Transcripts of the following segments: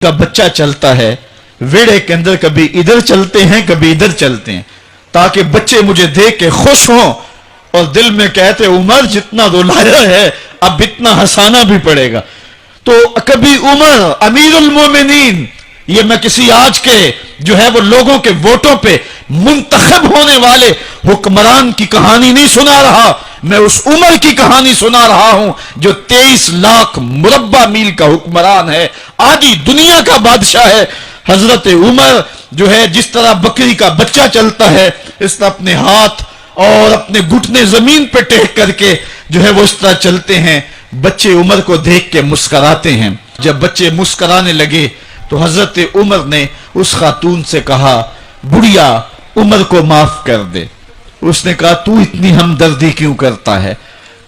का बच्चा चलता है, वेड़े के अंदर कभी इधर चलते हैं कभी इधर चलते हैं, ताकि बच्चे मुझे देख के खुश हों और दिल में कहते उमर जितना रुलाया है अब इतना हंसाना भी पड़ेगा। तो कभी उमर अमीरुल मोमिनीन, ये मैं किसी आज के जो है वो लोगों के वोटों पे मुंतखब होने वाले हुक्मरान की कहानी नहीं सुना रहा, मैं उस उमर की कहानी सुना रहा हूं जो 23 लाख मुरब्बा मील का हुक्मरान है, आधी दुनिया का बादशाह है। हजरत उमर जो है जिस तरह बकरी का बच्चा चलता है इस तरह अपने हाथ और अपने घुटने जमीन पे टेक करके जो है वो इस तरह चलते हैं। बच्चे उमर को देख के मुस्कराते हैं। जब बच्चे मुस्कराने लगे तो हजरत उमर ने उस खातून से कहा, बुढ़िया उमर को माफ कर दे। उसने कहा, तू इतनी हमदर्दी क्यों करता है?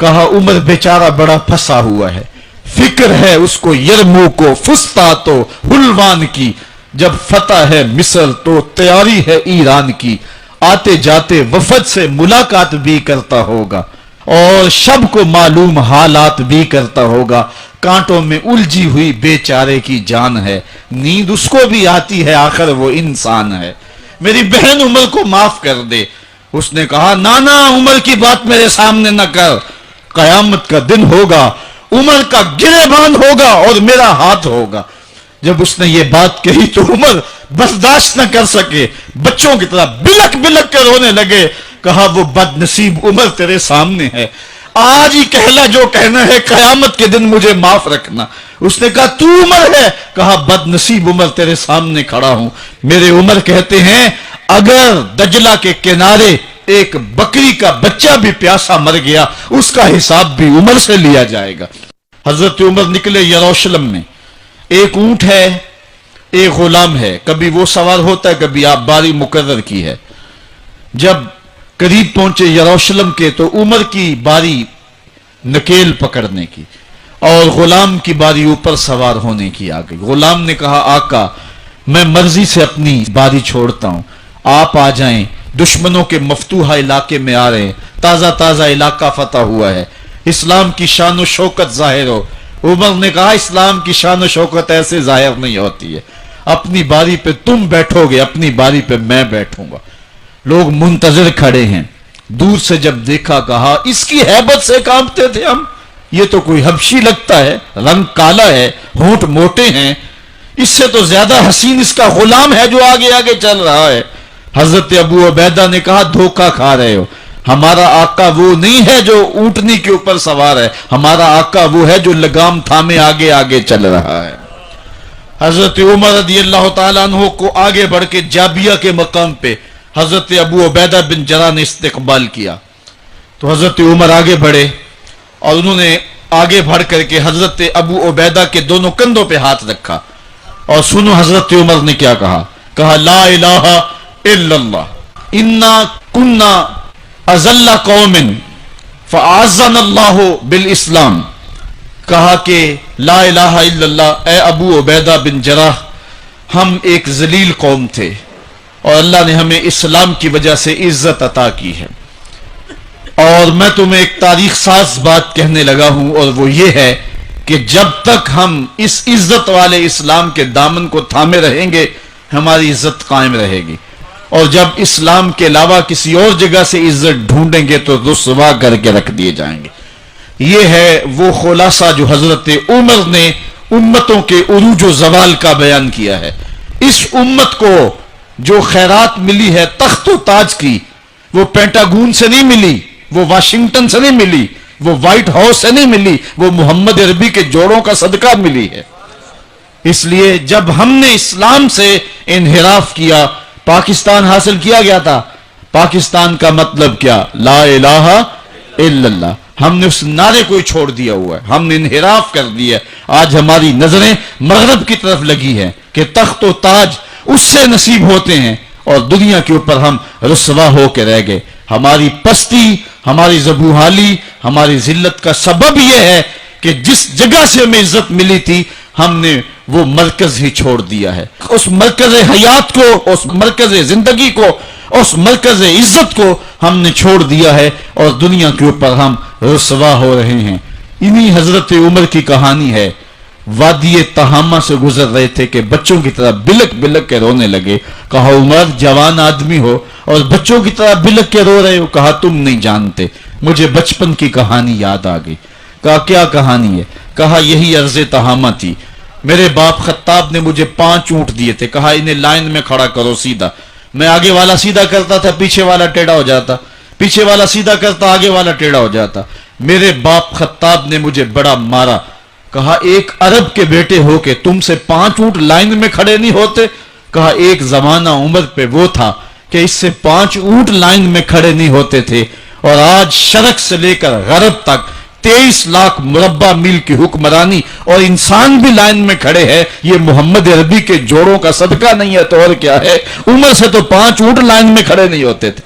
कहा, उमर बेचारा बड़ा फंसा हुआ है, फिक्र है उसको यरमूक को फुस्ता तो हुलवान की, जब फतह है मिस्र तो तैयारी है ईरान की, आते जाते वफद से मुलाकात भी करता होगा और शब को मालूम हालात भी करता होगा, कांटों में उलझी हुई बेचारे की जान है, नींद उसको भी आती है आखिर वो इंसान है, मेरी बहन उमर को माफ कर दे। उसने कहा, नाना उमर की बात मेरे सामने न कर, कयामत का दिन होगा, उमर का गिरेबान होगा और मेरा हाथ होगा। जब उसने ये बात कही तो उमर बर्दाश्त न कर सके, बच्चों की तरह बिलक बिलक कर रोने लगे। कहा, वो बदनसीब उमर तेरे सामने है, आज ही कहला जो कहना है, कयामत के दिन मुझे माफ रखना। उसने कहा, तू उमर है? कहा, बदनसीब उमर तेरे सामने खड़ा हूं। मेरे उमर कहते हैं, अगर दजला के किनारे एक बकरी का बच्चा भी प्यासा मर गया उसका हिसाब भी उमर से लिया जाएगा। हजरत उमर निकले यरूशलेम में, एक ऊंट है एक गुलाम है, कभी वो सवार होता है कभी आप बारी मुकर्रर की है। जब करीब पहुंचे यरूशलेम के तो उमर की बारी नकेल पकड़ने की और गुलाम की बारी ऊपर सवार होने की आ गई। गुलाम ने कहा, आका मैं मर्जी से अपनी बारी छोड़ता हूं, आप आ जाएं, दुश्मनों के मफतूहा इलाके में आ रहे हैं, ताजा ताजा इलाका फतह हुआ है, इस्लाम की शान व शौकत जाहिर हो। उमर ने कहा, इस्लाम की शान व शौकत ऐसे जाहिर नहीं होती है, अपनी बारी पे तुम बैठोगे, अपनी बारी पे मैं बैठूंगा। लोग मुंतजर खड़े हैं। दूर से जब देखा कहा, इसकी हैबत से कांपते थे हम, ये तो कोई हबशी लगता है, रंग काला है, होंठ मोटे हैं, इससे तो ज्यादा हसीन इसका गुलाम है जो आगे आगे चल रहा है। हजरत अबू उबैदा ने कहा, धोखा खा रहे हो, हमारा आका वो नहीं है जो ऊंटनी के ऊपर सवार है, हमारा आका वो है जो लगाम थामे आगे आगे चल रहा है। हजरत उमर रदियल्लाहु ताला अन्हु को आगे बढ़ के जाबिया के मकाम पे हजरत अबू उबैदा बिन जरा ने इस्तेकबाल किया। तो हजरत उमर आगे बढ़े और उन्होंने आगे बढ़ करके हजरत अबू उबैदा के दोनों कंधों पे हाथ रखा और सुनो हजरत उमर ने क्या कहा। कहा, ला इलाहा इल्लल्लाह इन्ना कुन्ना अज़ल्ला कौमिन फ़अज़्ज़नल्लाहु बिल इस्लाम। कहा कि ला इलाहा इल्लल्लाह, ए अबू उबैदा बिन जराह, हम एक जलील कौम थे और अल्लाह ने हमें इस्लाम की वजह से इज्जत अता की है। और मैं तुम्हें एक तारीख साज बात कहने लगा हूं और वो ये है कि जब तक हम इस इज्जत वाले इस्लाम के दामन को थामे रहेंगे हमारी इज्जत कायम रहेगी, और जब इस्लाम के अलावा किसी और जगह से इज्जत ढूंढेंगे तो रुसवा करके रख दिए जाएंगे। ये है वो खुलासा जो हजरत उमर ने उम्मतों के उरूज व जवाल का बयान किया है। इस उम्मत को जो खैरात मिली है तख्त व ताज की, वो पेंटागून से नहीं मिली, वो वाशिंगटन से नहीं मिली, वो व्हाइट हाउस से नहीं मिली, वो मोहम्मद अरबी के जोड़ों का सदका मिली है। इसलिए जब हमने इस्लाम से इनहिराफ किया, पाकिस्तान हासिल किया गया था। पाकिस्तान का मतलब क्या? ला इलाहा इल्लल्लाह। हमने उस नारे को छोड़ दिया हुआ है, हमने इनहिराफ कर दिया। आज हमारी नजरें मगरब की तरफ लगी है कि तख्त व ताज उससे नसीब होते हैं और दुनिया के ऊपर हम रुसवा होकर रह गए। हमारी पस्ती, हमारी ज़बूहाली, हमारी जिल्लत का सबब यह है कि जिस जगह से हमें इज्जत मिली थी हमने वो मरकज ही छोड़ दिया है। उस मरकज हयात को, उस मरकज जिंदगी को, उस मरकज इज्जत को हमने छोड़ दिया है और दुनिया के ऊपर हम रुसवा हो रहे हैं। इन्हीं हजरत उमर की कहानी है وادی تہامہ سے گزر رہے تھے کہ بچوں کی طرح بلک بلک کے رونے لگے. کہا عمر جوان آدمی ہو اور بچوں کی طرح بلک کے رو رہے ہو. کہا تم نہیں جانتے, مجھے بچپن کی کہانی یاد آ گئی. کہا کیا کہانی ہے؟ کہا یہی عرض تہامہ تھی. میرے باپ خطاب نے مجھے 5 اونٹ دیے تھے. کہا انہیں لائن میں کھڑا کرو سیدھا. میں آگے والا سیدھا کرتا تھا, پیچھے والا ٹیڑھا ہو جاتا, پیچھے والا سیدھا کرتا, آگے والا ٹیڑھا ہو جاتا. میرے باپ خطاب نے مجھے بڑا مارا. کہا ایک عرب کے بیٹے ہو کے تم سے 5 اونٹ لائن میں کھڑے نہیں ہوتے؟ کہا ایک زمانہ عمر پہ وہ تھا کہ اس سے 5 اونٹ لائن میں کھڑے نہیں ہوتے تھے, اور آج شرق سے لے کر غرب تک 23 لاکھ مربع میل کی حکمرانی اور انسان بھی لائن میں کھڑے ہیں. یہ محمد عربی کے جوڑوں کا صدقہ نہیں ہے تو اور کیا ہے؟ عمر سے تو 5 اونٹ لائن میں کھڑے نہیں ہوتے تھے.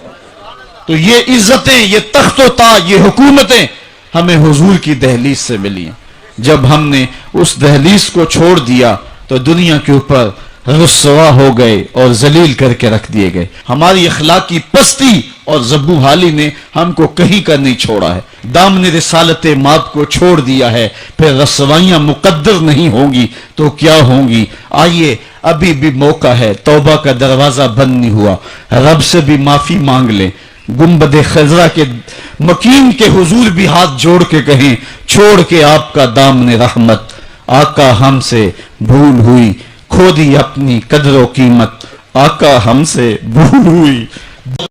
تو یہ عزتیں, یہ تخت و تاج, یہ حکومتیں ہمیں حضور کی دہلیز سے ملی ہیں. جب ہم نے اس دہلیز کو چھوڑ دیا تو دنیا کے اوپر رسوا ہو گئے اور ذلیل کر کے رکھ دیے گئے. ہماری اخلاقی پستی اور زبو حالی نے ہم کو کہیں کا نہیں چھوڑا ہے. دامن رسالت ماب کو چھوڑ دیا ہے. پھر رسوائیاں مقدر نہیں ہوں گی تو کیا ہوں گی؟ آئیے ابھی بھی موقع ہے, توبہ کا دروازہ بند نہیں ہوا, رب سے بھی معافی مانگ لیں. گنبد خضرا کے مکین کے حضور بھی ہاتھ جوڑ کے کہیں چھوڑ کے آپ کا دامن رحمت, آقا ہم سے بھول ہوئی, کھو دی اپنی قدر و قیمت. آقا ہم سے بھول ہوئی,